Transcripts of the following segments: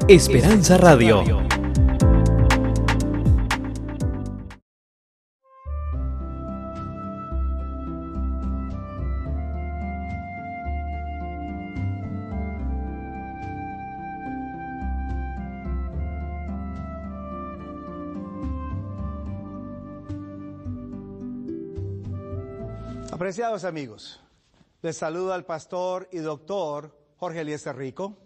Esperanza Radio. Apreciados amigos, les saluda el pastor y doctor Jorge Eliezer Rico,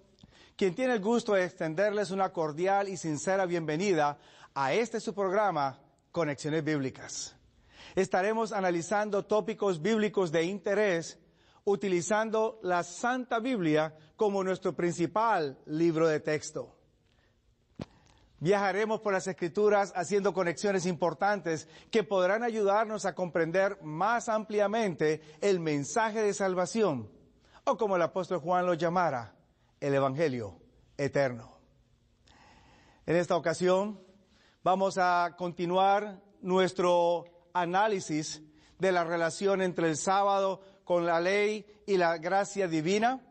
quien tiene el gusto de extenderles una cordial y sincera bienvenida a su programa, Conexiones Bíblicas. Estaremos analizando tópicos bíblicos de interés, utilizando la Santa Biblia como nuestro principal libro de texto. Viajaremos por las Escrituras haciendo conexiones importantes que podrán ayudarnos a comprender más ampliamente el mensaje de salvación, o como el apóstol Juan lo llamara, el Evangelio eterno. En esta ocasión vamos a continuar nuestro análisis de la relación entre el sábado con la ley y la gracia divina,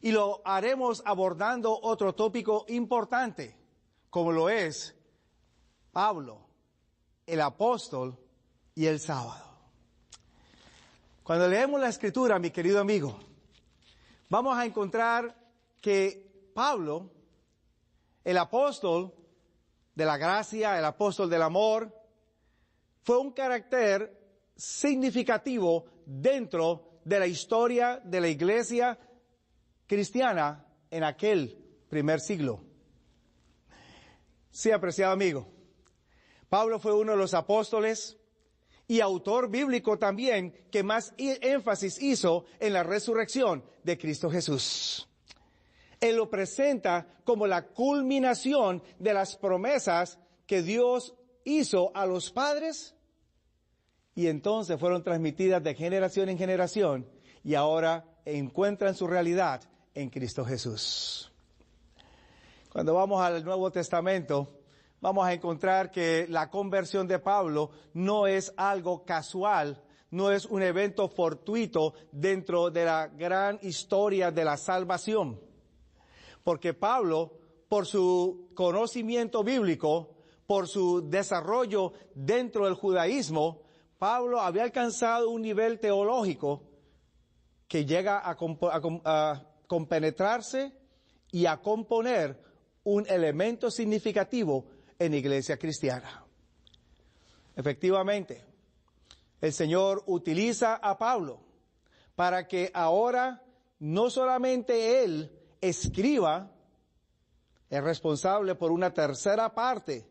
y lo haremos abordando otro tópico importante, como lo es Pablo, el apóstol y el sábado. Cuando leemos la Escritura, mi querido amigo, vamos a encontrar que Pablo, el apóstol de la gracia, el apóstol del amor, fue un carácter significativo dentro de la historia de la iglesia cristiana en aquel primer siglo. Sí, apreciado amigo, Pablo fue uno de los apóstoles y autor bíblico también que más énfasis hizo en la resurrección de Cristo Jesús. Él lo presenta como la culminación de las promesas que Dios hizo a los padres y entonces fueron transmitidas de generación en generación y ahora encuentran su realidad en Cristo Jesús. Cuando vamos al Nuevo Testamento, vamos a encontrar que la conversión de Pablo no es algo casual, no es un evento fortuito dentro de la gran historia de la salvación. Porque Pablo, por su conocimiento bíblico, por su desarrollo dentro del judaísmo, Pablo había alcanzado un nivel teológico que llega a compenetrarse y a componer un elemento significativo en la iglesia cristiana. Efectivamente, el Señor utiliza a Pablo para que ahora no solamente él escriba, es responsable por una tercera parte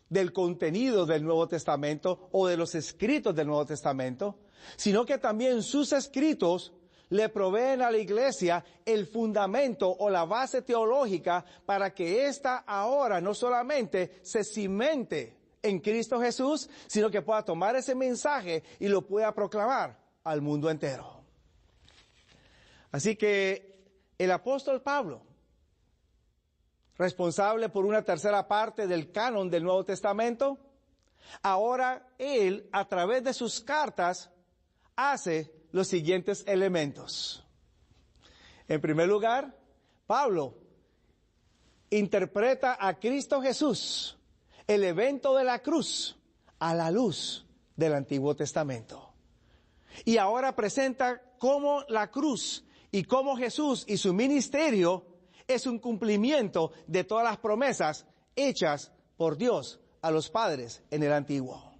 del contenido del Nuevo Testamento o de los escritos del Nuevo Testamento, sino que también sus escritos le proveen a la iglesia el fundamento o la base teológica para que ésta ahora no solamente se cimente en Cristo Jesús, sino que pueda tomar ese mensaje y lo pueda proclamar al mundo entero. Así que el apóstol Pablo, responsable por una tercera parte del canon del Nuevo Testamento, ahora él, a través de sus cartas, hace los siguientes elementos. En primer lugar, Pablo interpreta a Cristo Jesús, el evento de la cruz, a la luz del Antiguo Testamento. Y ahora presenta cómo la cruz y cómo Jesús y su ministerio es un cumplimiento de todas las promesas hechas por Dios a los padres en el Antiguo.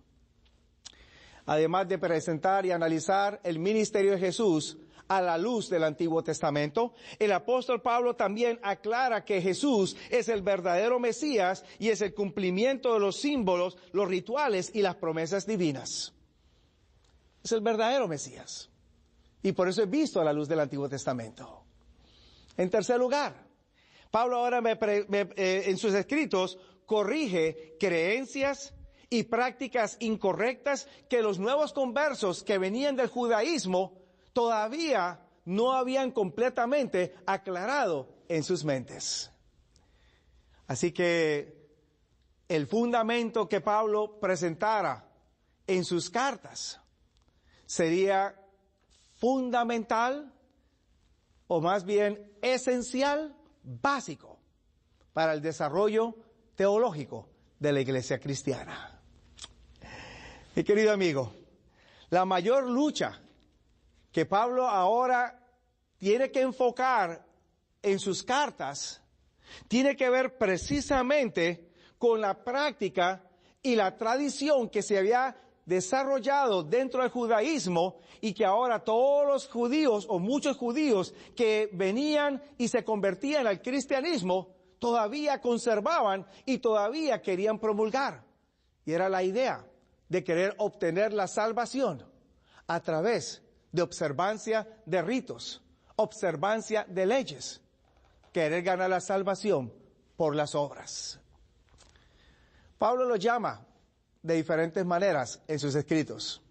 Además de presentar y analizar el ministerio de Jesús a la luz del Antiguo Testamento, el apóstol Pablo también aclara que Jesús es el verdadero Mesías y es el cumplimiento de los símbolos, los rituales y las promesas divinas. Es el verdadero Mesías. Y por eso es visto a la luz del Antiguo Testamento. En tercer lugar, Pablo ahora en sus escritos corrige creencias y prácticas incorrectas que los nuevos conversos que venían del judaísmo todavía no habían completamente aclarado en sus mentes. Así que el fundamento que Pablo presentara en sus cartas sería fundamental, o más bien esencial, básico, para el desarrollo teológico de la iglesia cristiana. Mi querido amigo, la mayor lucha que Pablo ahora tiene que enfocar en sus cartas tiene que ver precisamente con la práctica y la tradición que se había desarrollado dentro del judaísmo y que ahora todos los judíos o muchos judíos que venían y se convertían al cristianismo todavía conservaban y todavía querían promulgar. Y era la idea de querer obtener la salvación a través de observancia de ritos, observancia de leyes, querer ganar la salvación por las obras. Pablo lo llama de diferentes maneras en sus escritos.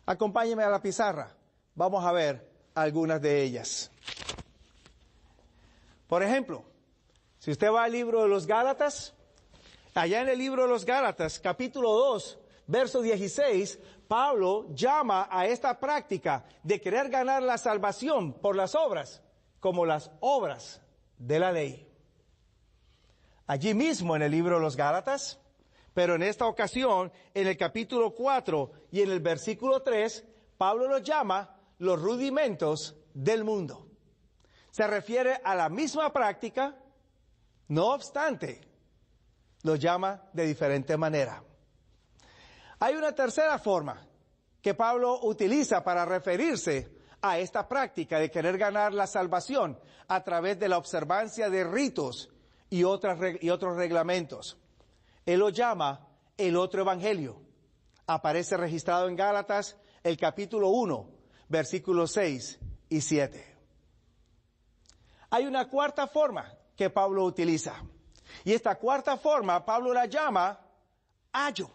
Acompáñeme a la pizarra, vamos a ver algunas de ellas. Por ejemplo, si usted va al libro de los Gálatas, allá en el libro de los Gálatas, capítulo 2, verso 16, Pablo llama a esta práctica de querer ganar la salvación por las obras, como las obras de la ley. Allí mismo en el libro de los Gálatas, pero en esta ocasión, en el capítulo 4 y en el versículo 3, Pablo los llama los rudimentos del mundo. Se refiere a la misma práctica, no obstante, los llama de diferente manera. Hay una tercera forma que Pablo utiliza para referirse a esta práctica de querer ganar la salvación a través de la observancia de ritos y otros reglamentos. Él lo llama el otro evangelio. Aparece registrado en Gálatas el capítulo 1, versículos 6 y 7. Hay una cuarta forma que Pablo utiliza. Y esta cuarta forma Pablo la llama ayo.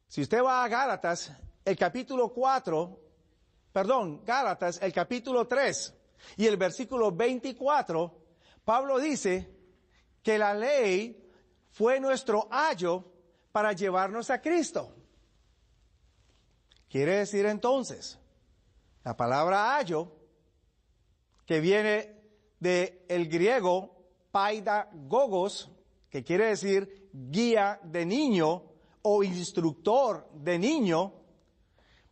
Si usted va a Gálatas, el capítulo 3 y el versículo 24, Pablo dice que la ley fue nuestro ayo para llevarnos a Cristo. Quiere decir entonces, la palabra ayo, que viene del griego paidagogos, que quiere decir guía de niño o instructor de niño,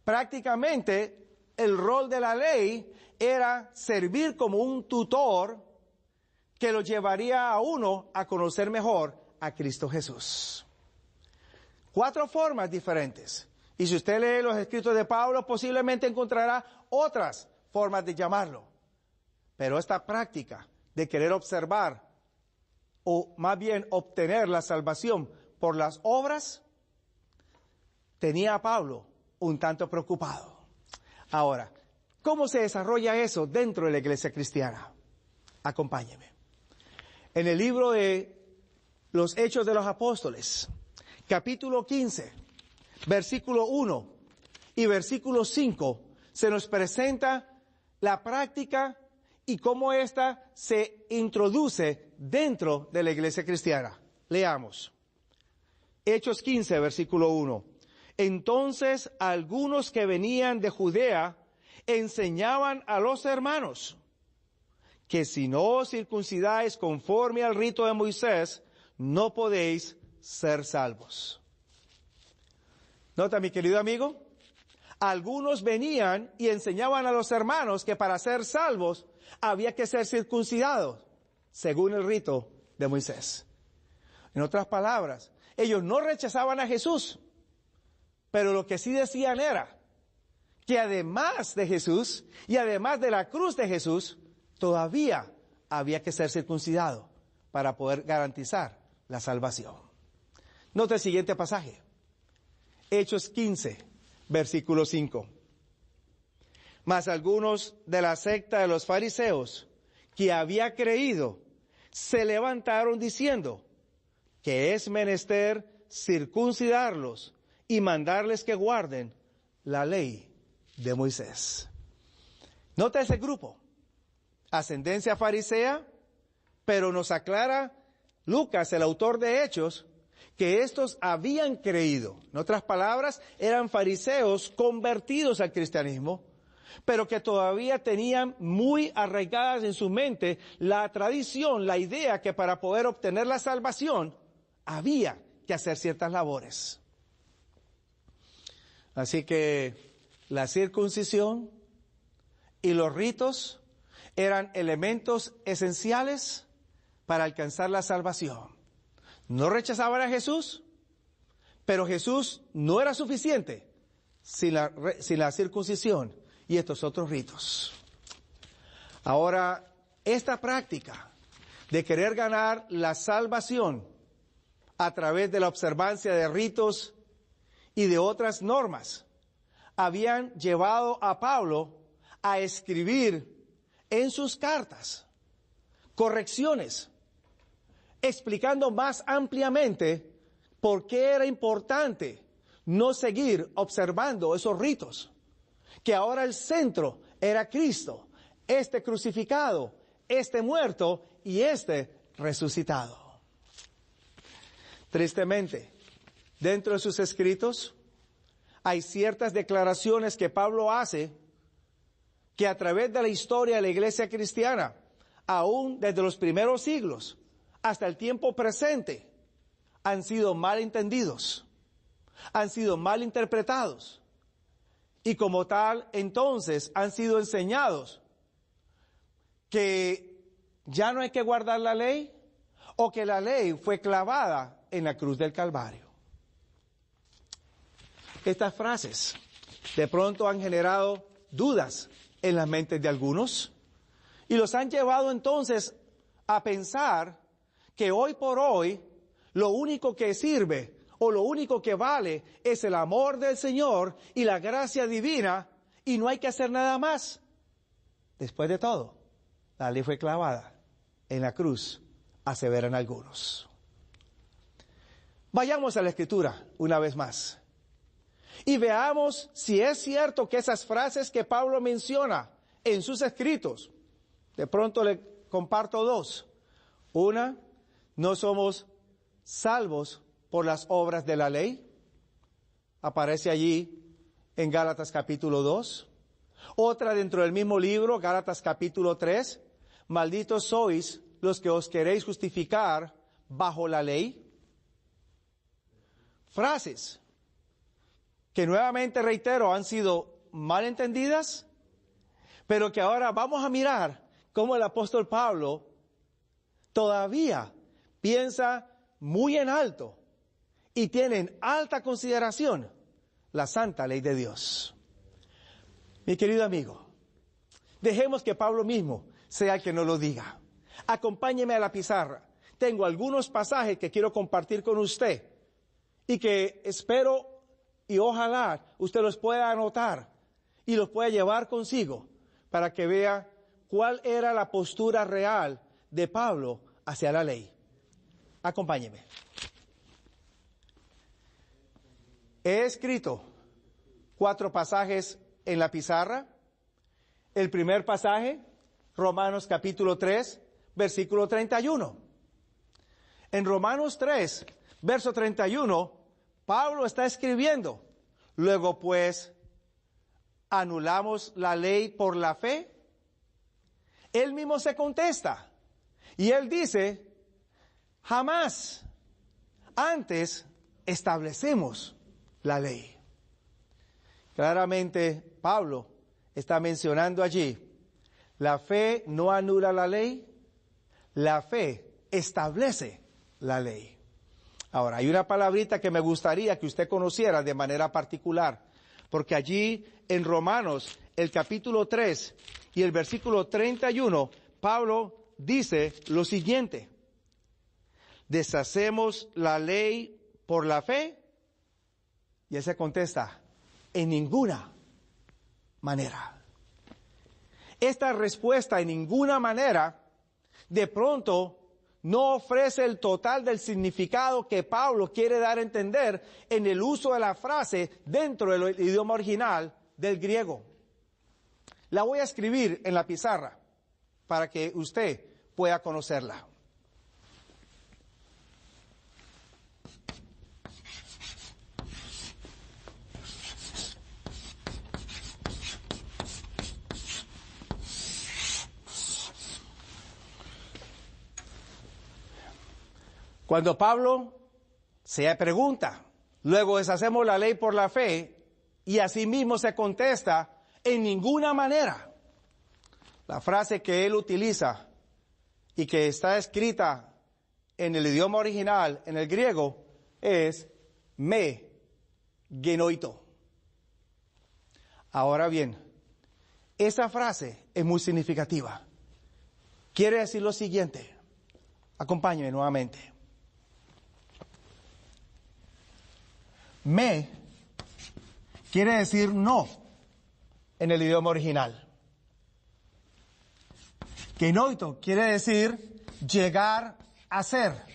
prácticamente el rol de la ley era servir como un tutor que lo llevaría a uno a conocer mejor a Cristo Jesús. 4 formas diferentes. Y si usted lee los escritos de Pablo, posiblemente encontrará otras formas de llamarlo. Pero esta práctica de querer observar, o más bien obtener la salvación por las obras, tenía a Pablo un tanto preocupado. Ahora, ¿cómo se desarrolla eso dentro de la iglesia cristiana? Acompáñeme. En el libro de los Hechos de los Apóstoles, capítulo 15, versículo 1 y versículo 5, se nos presenta la práctica y cómo ésta se introduce dentro de la iglesia cristiana. Leamos. Hechos 15, versículo 1. Entonces algunos que venían de Judea enseñaban a los hermanos que si no os circuncidáis conforme al rito de Moisés, no podéis ser salvos. Nota, mi querido amigo, algunos venían y enseñaban a los hermanos que para ser salvos había que ser circuncidados, según el rito de Moisés. En otras palabras, ellos no rechazaban a Jesús, pero lo que sí decían era que además de Jesús y además de la cruz de Jesús, todavía había que ser circuncidado para poder garantizar la salvación. Nota el siguiente pasaje. Hechos 15, versículo 5. Mas algunos de la secta de los fariseos que había creído se levantaron diciendo que es menester circuncidarlos y mandarles que guarden la ley de Moisés. Nota ese grupo, ascendencia farisea, pero nos aclara Lucas, el autor de Hechos, que estos habían creído. En otras palabras, eran fariseos convertidos al cristianismo, pero que todavía tenían muy arraigadas en su mente la tradición, la idea que para poder obtener la salvación había que hacer ciertas labores. Así que la circuncisión y los ritos eran elementos esenciales para alcanzar la salvación. No rechazaban a Jesús, pero Jesús no era suficiente sin la circuncisión y estos otros ritos. Ahora, esta práctica de querer ganar la salvación a través de la observancia de ritos y de otras normas habían llevado a Pablo a escribir en sus cartas correcciones, explicando más ampliamente por qué era importante no seguir observando esos ritos, que ahora el centro era Cristo, este crucificado, este muerto y este resucitado. Tristemente, dentro de sus escritos hay ciertas declaraciones que Pablo hace que a través de la historia de la iglesia cristiana, aún desde los primeros siglos hasta el tiempo presente, han sido mal entendidos, han sido mal interpretados y como tal entonces han sido enseñados que ya no hay que guardar la ley o que la ley fue clavada en la cruz del Calvario. Estas frases de pronto han generado dudas en las mentes de algunos y los han llevado entonces a pensar que hoy por hoy lo único que sirve o lo único que vale es el amor del Señor y la gracia divina y no hay que hacer nada más. Después de todo, la ley fue clavada en la cruz, aseveran algunos. Vayamos a la Escritura una vez más y veamos si es cierto que esas frases que Pablo menciona en sus escritos, de pronto le comparto dos. Una, no somos salvos por las obras de la ley. Aparece allí en Gálatas capítulo 2. Otra dentro del mismo libro, Gálatas capítulo 3. Malditos sois los que os queréis justificar bajo la ley. Frases que nuevamente reitero han sido mal entendidas, pero que ahora vamos a mirar cómo el apóstol Pablo todavía piensa muy en alto y tiene en alta consideración la santa ley de Dios. Mi querido amigo, dejemos que Pablo mismo sea el que nos lo diga. Acompáñeme a la pizarra. Tengo algunos pasajes que quiero compartir con usted y que espero y ojalá usted los pueda anotar y los pueda llevar consigo para que vea cuál era la postura real de Pablo hacia la ley. Acompáñeme. He escrito 4 pasajes en la pizarra. El primer pasaje, Romanos capítulo 3, versículo 31. En Romanos 3, verso 31, Pablo está escribiendo, luego pues, ¿anulamos la ley por la fe? Él mismo se contesta, y él dice, jamás, antes establecemos la ley. Claramente, Pablo está mencionando allí, la fe no anula la ley, la fe establece la ley. Ahora, hay una palabrita que me gustaría que usted conociera de manera particular, porque allí en Romanos, el capítulo 3 y el versículo 31, Pablo dice lo siguiente, ¿deshacemos la ley por la fe? Y él se contesta, en ninguna manera. Esta respuesta, en ninguna manera, de pronto no ofrece el total del significado que Pablo quiere dar a entender en el uso de la frase dentro del idioma original del griego. La voy a escribir en la pizarra para que usted pueda conocerla. Cuando Pablo se pregunta, luego deshacemos la ley por la fe, y asimismo se contesta, en ninguna manera. La frase que él utiliza y que está escrita en el idioma original, en el griego, es me genoito. Ahora bien, esa frase es muy significativa. Quiere decir lo siguiente. Acompáñenme nuevamente. Me quiere decir no en el idioma original. Genoito quiere decir llegar a ser.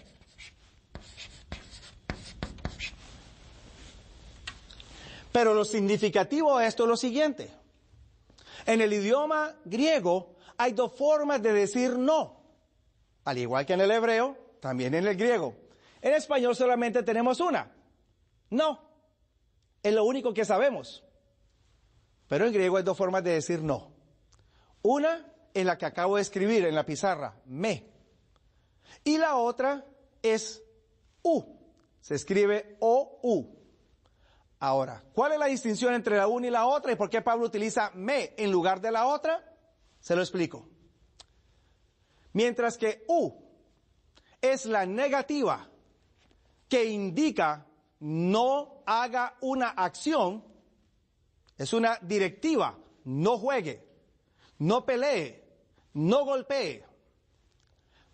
Pero lo significativo de esto es lo siguiente. En el idioma griego hay dos formas de decir no. Al igual que en el hebreo, también en el griego. En español solamente tenemos una. No. Es lo único que sabemos. Pero en griego hay dos formas de decir no. Una es la que acabo de escribir en la pizarra, me. Y la otra es u. Se escribe o-u. Ahora, ¿cuál es la distinción entre la una y la otra? ¿Y por qué Pablo utiliza me en lugar de la otra? Se lo explico. Mientras que u es la negativa que indica no haga una acción, es una directiva, no juegue, no pelee, no golpee.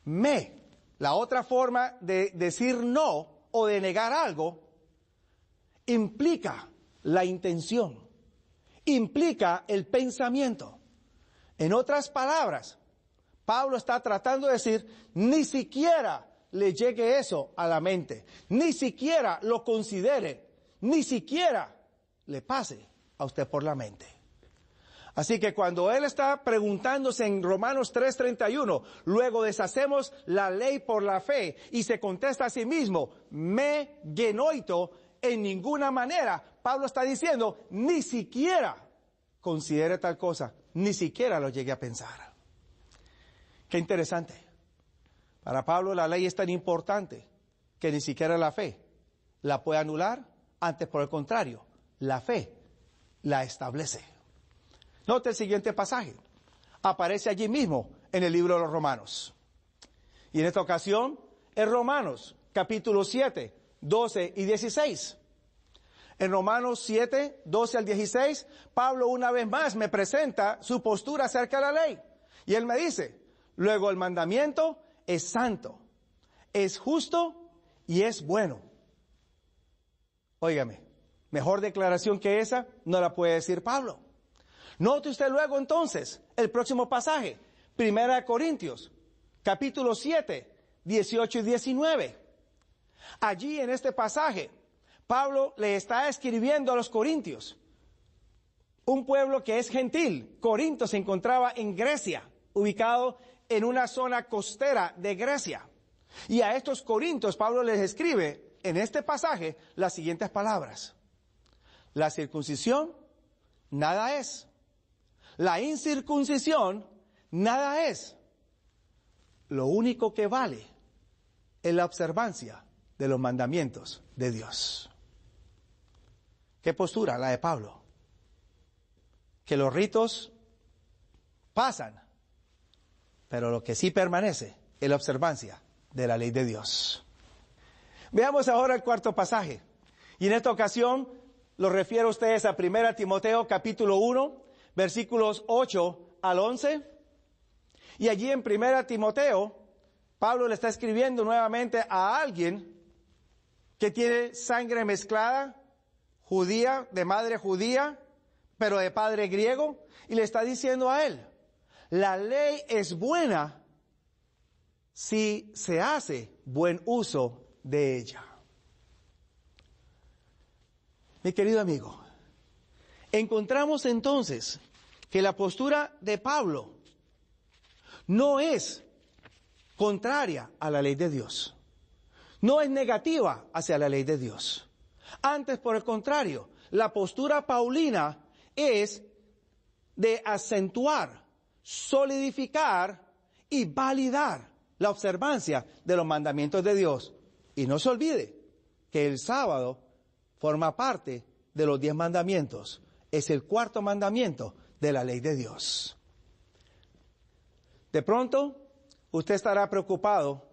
Me, la otra forma de decir no o de negar algo, implica la intención, implica el pensamiento. En otras palabras, Pablo está tratando de decir, ni siquiera le llegue eso a la mente, ni siquiera lo considere, ni siquiera le pase a usted por la mente. Así que cuando él está preguntándose en Romanos 3:31, luego deshacemos la ley por la fe, y se contesta a sí mismo, me genoito, en ninguna manera, Pablo está diciendo, ni siquiera considere tal cosa, ni siquiera lo llegue a pensar. Qué interesante. Para Pablo la ley es tan importante que ni siquiera la fe la puede anular, antes por el contrario, la fe la establece. Note el siguiente pasaje. Aparece allí mismo en el libro de los Romanos. Y en esta ocasión, en Romanos, capítulo 7, 12 y 16. En Romanos 7, 12 al 16, Pablo una vez más me presenta su postura acerca de la ley. Y él me dice, luego el mandamiento es santo, es justo y es bueno. Óigame, mejor declaración que esa no la puede decir Pablo. Note usted luego entonces el próximo pasaje, 1 Corintios, capítulo 7, 18 y 19. Allí en este pasaje, Pablo le está escribiendo a los corintios, un pueblo que es gentil. Corinto se encontraba en Grecia, ubicado en una zona costera de Grecia. Y a estos corintios Pablo les escribe en este pasaje las siguientes palabras. La circuncisión nada es. La incircuncisión nada es. Lo único que vale es la observancia de los mandamientos de Dios. ¿Qué postura la de Pablo? Que los ritos pasan, pero lo que sí permanece es la observancia de la ley de Dios. Veamos ahora el cuarto pasaje. Y en esta ocasión lo refiero a ustedes a 1 Timoteo capítulo 1, versículos 8 al 11. Y allí en 1 Timoteo, Pablo le está escribiendo nuevamente a alguien que tiene sangre mezclada, judía, de madre judía, pero de padre griego, y le está diciendo a él, la ley es buena si se hace buen uso de ella. Mi querido amigo, encontramos entonces que la postura de Pablo no es contraria a la ley de Dios, no es negativa hacia la ley de Dios. Antes, por el contrario, la postura paulina es de acentuar, solidificar y validar la observancia de los mandamientos de Dios. Y no se olvide que el sábado forma parte de los 10 mandamientos. Es el 4º mandamiento de la ley de Dios. De pronto, usted estará preocupado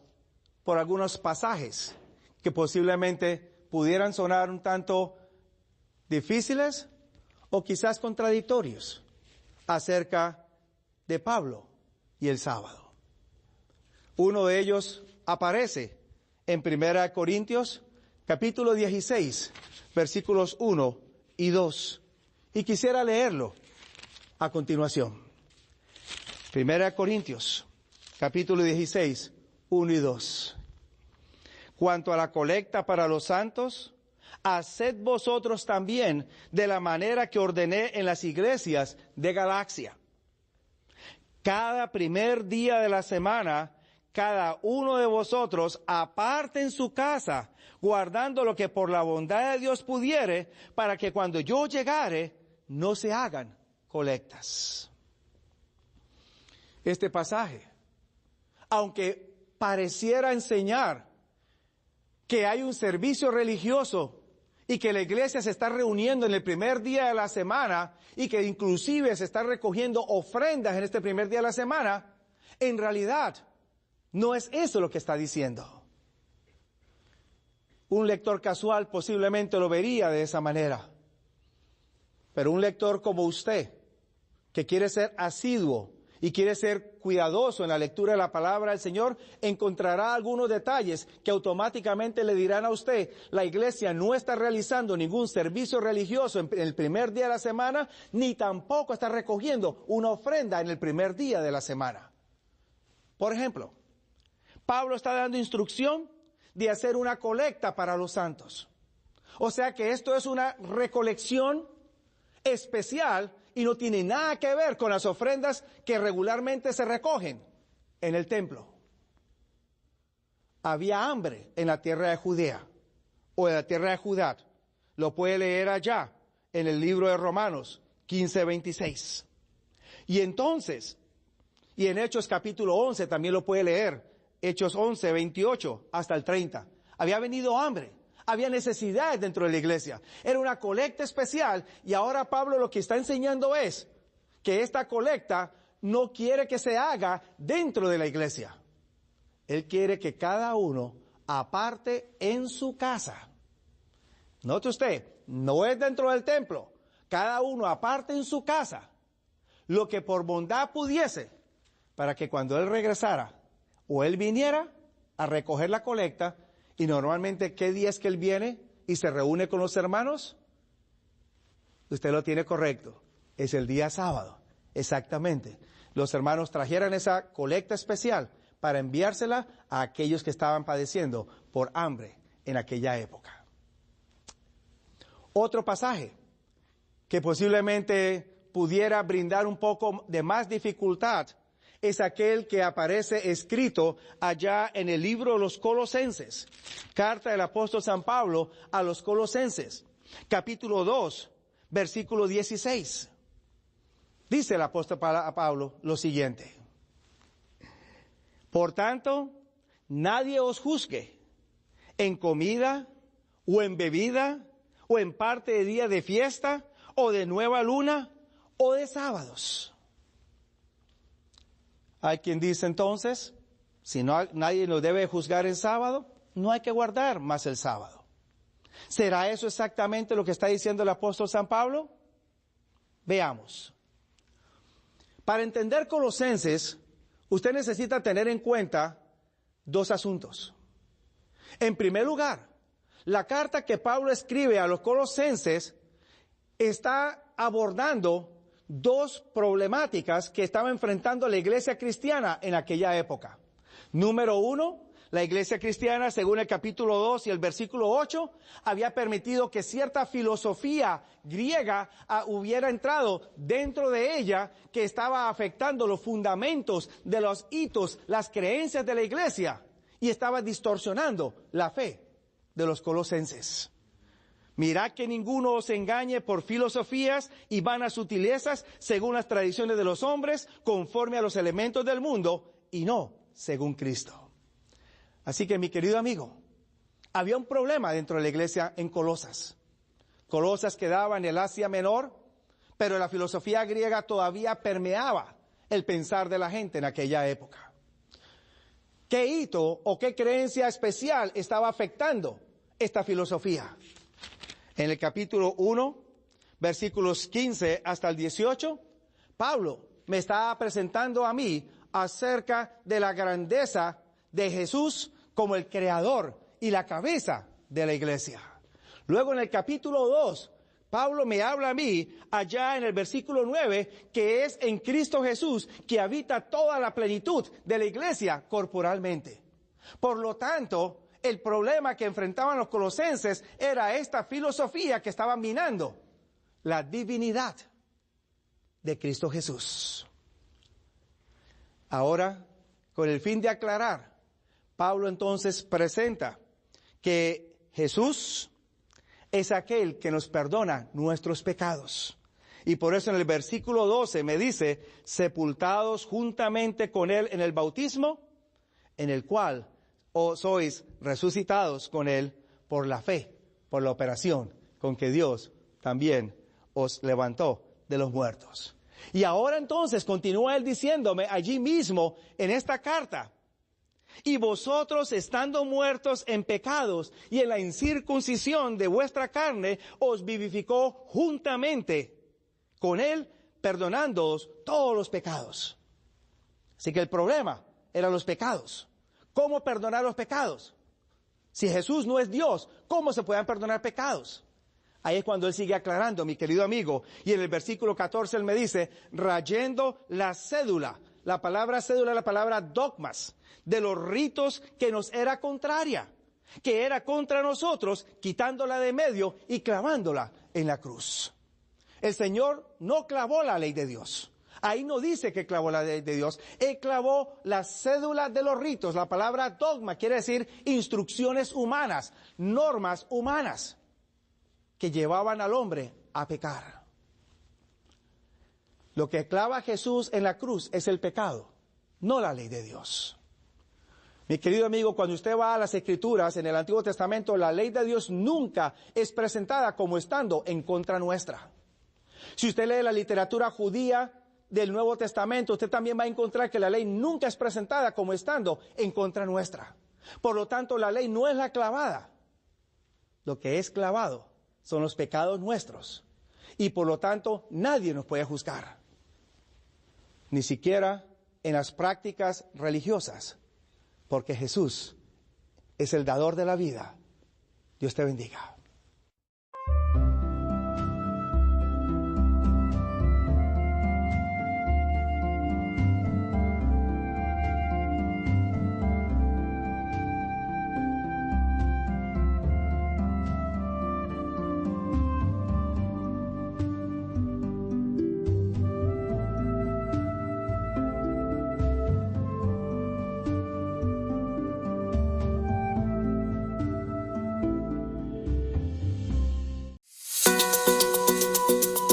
por algunos pasajes que posiblemente pudieran sonar un tanto difíciles o quizás contradictorios acerca de Pablo y el sábado. Uno de ellos aparece en 1 Corintios capítulo 16, versículos 1 y 2. Y quisiera leerlo a continuación. 1 Corintios capítulo 16, 1 y 2. Cuanto a la colecta para los santos, haced vosotros también de la manera que ordené en las iglesias de Galacia. Cada primer día de la semana, cada uno de vosotros aparte en su casa, guardando lo que por la bondad de Dios pudiere, para que cuando yo llegare, no se hagan colectas. Este pasaje, aunque pareciera enseñar que hay un servicio religioso y que la iglesia se está reuniendo en el primer día de la semana y que inclusive se está recogiendo ofrendas en este primer día de la semana, en realidad no es eso lo que está diciendo. Un lector casual posiblemente lo vería de esa manera, pero un lector como usted, que quiere ser asiduo y quiere ser cuidadoso en la lectura de la palabra del Señor, encontrará algunos detalles que automáticamente le dirán a usted: la iglesia no está realizando ningún servicio religioso en el primer día de la semana, ni tampoco está recogiendo una ofrenda en el primer día de la semana. Por ejemplo, Pablo está dando instrucción de hacer una colecta para los santos. O sea que esto es una recolección especial y no tiene nada que ver con las ofrendas que regularmente se recogen en el templo. Había hambre en la tierra de Judea o en la tierra de Judá. Lo puede leer allá en el libro de Romanos 15:26. Y entonces, y en Hechos capítulo 11 también lo puede leer, Hechos 11:28 hasta el 30. Había venido hambre. Había necesidades dentro de la iglesia. Era una colecta especial y ahora Pablo lo que está enseñando es que esta colecta no quiere que se haga dentro de la iglesia. Él quiere que cada uno aparte en su casa. Note usted, no es dentro del templo. Cada uno aparte en su casa lo que por bondad pudiese, para que cuando él regresara o él viniera a recoger la colecta. Y normalmente, ¿qué día es que él viene y se reúne con los hermanos? Usted lo tiene correcto. Es el día sábado. Exactamente. Los hermanos trajeran esa colecta especial para enviársela a aquellos que estaban padeciendo por hambre en aquella época. Otro pasaje que posiblemente pudiera brindar un poco de más dificultad es aquel que aparece escrito allá en el libro de los Colosenses, carta del apóstol San Pablo a los Colosenses, capítulo 2, versículo 16. Dice el apóstol Pablo lo siguiente: por tanto, nadie os juzgue en comida o en bebida o en parte de día de fiesta o de nueva luna o de sábados. Hay quien dice entonces, si no, nadie nos debe juzgar en sábado, no hay que guardar más el sábado. ¿Será eso exactamente lo que está diciendo el apóstol San Pablo? Veamos. Para entender Colosenses, usted necesita tener en cuenta dos asuntos. En primer lugar, la carta que Pablo escribe a los Colosenses está abordando dos problemáticas que estaba enfrentando la iglesia cristiana en aquella época. Número uno, la iglesia cristiana, según el capítulo 2 y el versículo 8, había permitido que cierta filosofía griega hubiera entrado dentro de ella, que estaba afectando los fundamentos de los hitos, las creencias de la iglesia, y estaba distorsionando la fe de los colosenses. Mirad que ninguno os engañe por filosofías y vanas sutilezas, según las tradiciones de los hombres, conforme a los elementos del mundo, y no según Cristo. Así que, mi querido amigo, Había un problema dentro de la iglesia en Colosas. Colosas quedaba en el Asia Menor, pero la filosofía griega todavía permeaba el pensar de la gente en aquella época. ¿Qué hito o qué creencia especial estaba afectando esta filosofía? En el capítulo 1, versículos 15 hasta el 18, Pablo me está presentando a mí acerca de la grandeza de Jesús como el creador y la cabeza de la iglesia. Luego en el capítulo 2, Pablo me habla a mí, allá en el versículo 9, que es en Cristo Jesús que habita toda la plenitud de la iglesia corporalmente. Por lo tanto, el problema que enfrentaban los colosenses era esta filosofía que estaba minando la divinidad de Cristo Jesús. Ahora, con el fin de aclarar, Pablo entonces presenta que Jesús es aquel que nos perdona nuestros pecados. Y por eso en el versículo 12 me dice, sepultados juntamente con él en el bautismo, en el cual sois resucitados con él por la fe, por la operación con que Dios también os levantó de los muertos. Y ahora entonces continúa él diciéndome allí mismo en esta carta, y vosotros estando muertos en pecados y en la incircuncisión de vuestra carne, os vivificó juntamente con él, perdonándoos todos los pecados. Así que el problema eran los pecados. ¿Cómo perdonar los pecados? Si Jesús no es Dios, ¿cómo se pueden perdonar pecados? Ahí es cuando él sigue aclarando, mi querido amigo. Y en el versículo 14 él me dice, rayendo la cédula. La palabra cédula es la palabra dogmas, de los ritos que nos era contraria, que era contra nosotros, quitándola de medio y clavándola en la cruz. El Señor no clavó la ley de Dios. Ahí no dice que clavó la ley de Dios. Él clavó la cédula de los ritos. La palabra dogma quiere decir instrucciones humanas, normas humanas que llevaban al hombre a pecar. Lo que clava Jesús en la cruz es el pecado, no la ley de Dios. Mi querido amigo, cuando usted va a las Escrituras en el Antiguo Testamento, la ley de Dios nunca es presentada como estando en contra nuestra. Si usted lee la literatura judía del Nuevo Testamento, usted también va a encontrar que la ley nunca es presentada como estando en contra nuestra. Por lo tanto, la ley no es la clavada. Lo que es clavado son los pecados nuestros. Y por lo tanto, nadie nos puede juzgar. Ni siquiera en las prácticas religiosas. Porque Jesús es el dador de la vida. Dios te bendiga.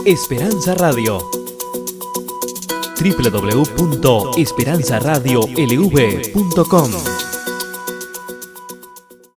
Esperanza Radio. www.esperanzaradiolv.com